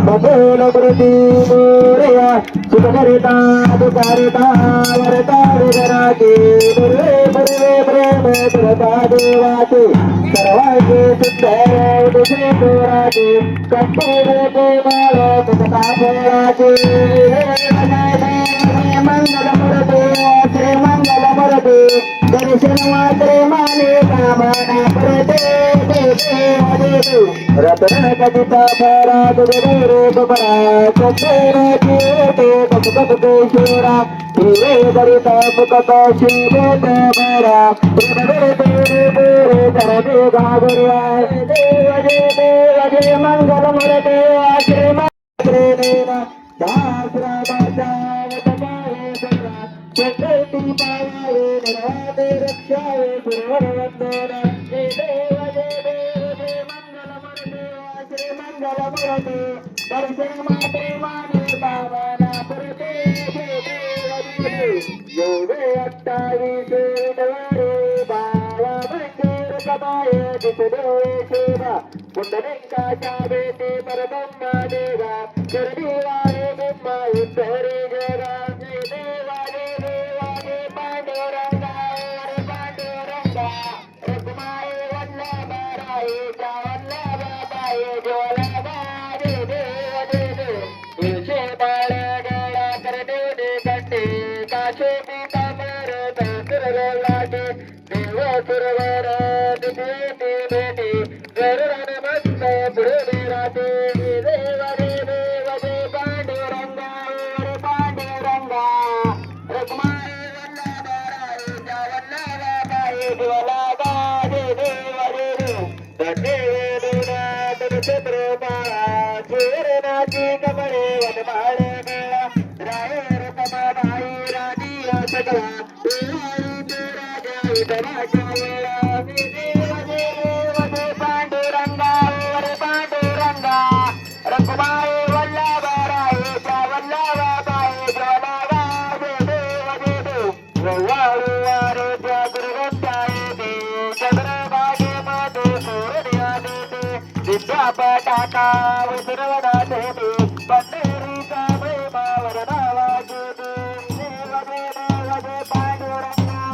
बबूल प्रति मोरया सुखकरिता दुकारिता वरता विजराती पूर्वे पूर्वे प्रेम तुरता देवाती सर्वांगी सुंदर तुझे तोराती कंठे माळ तुझा फळाची मंगलमूर्ती श्री मंगलमूर्ती दर्शन मात्रे माने कामना प्रते रतन कथिता परा तुझे रूप परा चंद्र कीर्ते बकुकेश्वरा हिरे गरिता मुकत शिवत मरा हृदय तेरे तेरे धरणे गागुर्या देव जय मंगलमूर्ती श्री मंगलेना दासरामाचा वतमाये सरा चंद्रती पाये नराते रक्षाये सुरवरवंदना देव मंगलमूर्ती दर्शन माते माने पावना पुरते योगे 28 विठवारे बाळा मंदिर कमाये दिसदोळे सेवा पुंडलिकाच्या बेटे परब्रह्मा देवा चरणी बिंबा उत्तरे जगा देवा देवाने पांडुरंगा पांडुरंगा रखमाये वल्लभा रायेच्या वल्लभाबाई ज्वाला कमळे वनमाळे मेळा रायर कमाबाई राणी सगळा राजा विठराच्या वेळा देव पांडुरंगा पांडुरंगा रखमाई वल्लभरायेच्या वल्लभाबाई ज्वाला देव वारेच्या गुरुवंताये चंद्रभागेमध्ये सूर्या देते विद्यापीठाचा विसरवडा देते पंढरीचा महिमावर नावा देते देव पांडुरंगा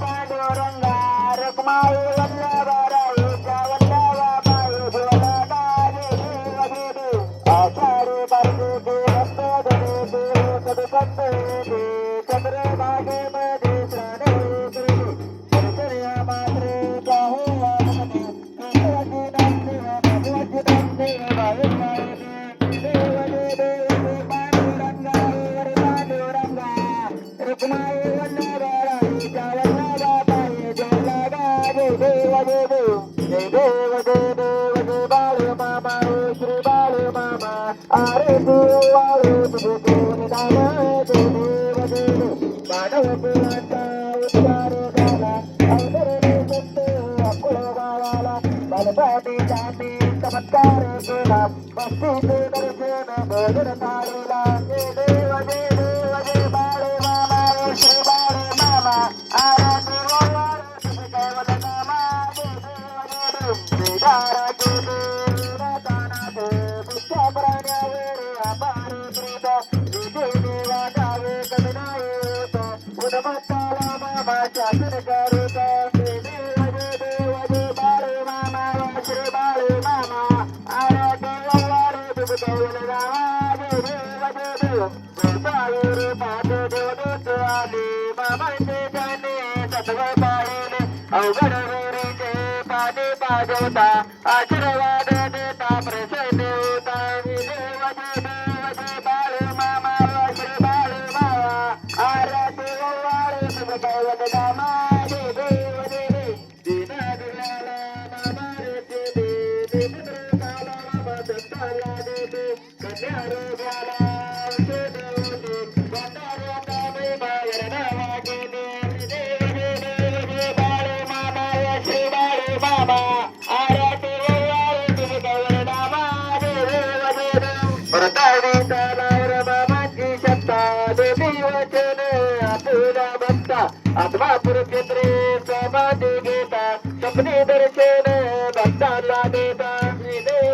पांडुरंगा रखमाई वल्लभरायेच्या वल्लभाबाई ज्वाला आषाढी बारके भक्त देते सदसंत देते चंद्रभागेमध्ये श्रावणे दर्शन्या मात्रे काहो आमने चमत्कार केला बस्तीचे दर्शन भजन तारेला देव बाळे मामा श्री बाळे मामा आरती कैवल नामा मामा शासन करूत अवघड वीरीचे पाणी पाजवता आशीर्वाद देता प्रसन्न होता देव बाळे मामा श्री बाळे मामा आरती वाळे तुझ कैवल नामा देव दिना दिलाला मामा रे दे पुत्रकाला मामा दत्ताला दे कन्या रोगाला आत्मा पुरक्षेत्रे समाधी घेता स्वप्ने दर्शन भक्तांना देता देव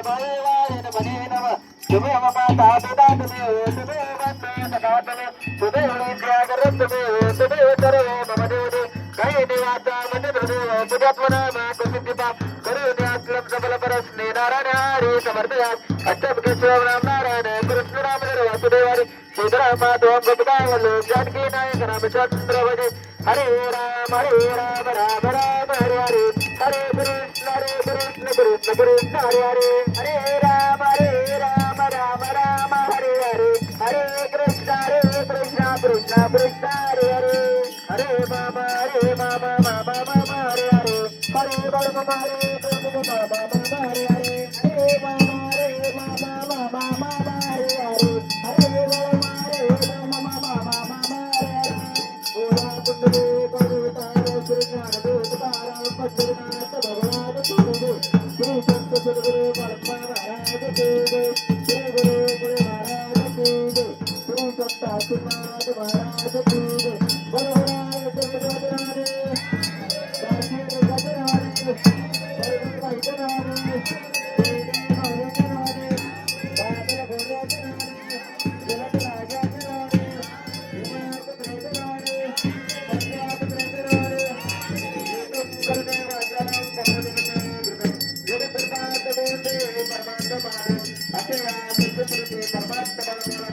वाये वायेन मने नम तुमे माता पिता तुमे तुमे वंदे सदा तुमे तुमे त्यागरत तुमे तुमे सर्व मम देवते काही देवाचा मते देव पूजात्मनाम कुसिद्धिपा करुणे असलम सबल परस्ने नारायण हरी समर्थया अष्टमुखेश्वर राम नारायण कृष्ण राम वासुदेवारी सीताराम माधव गोपकावल्लो जानकी नायक रामचंद्र भजे हरे राम राम राम हरे हरे हरे कृष्ण कृष्ण कृष्ण हरे हरे हरे राम राम राम हरे हरे हरे कृष्ण कृष्ण कृष्ण हरे हरे हरे मामा मामा हरे हरे हरे मामा हरे हरे हरे मामा मामा हरे हरे हरे परमात्मा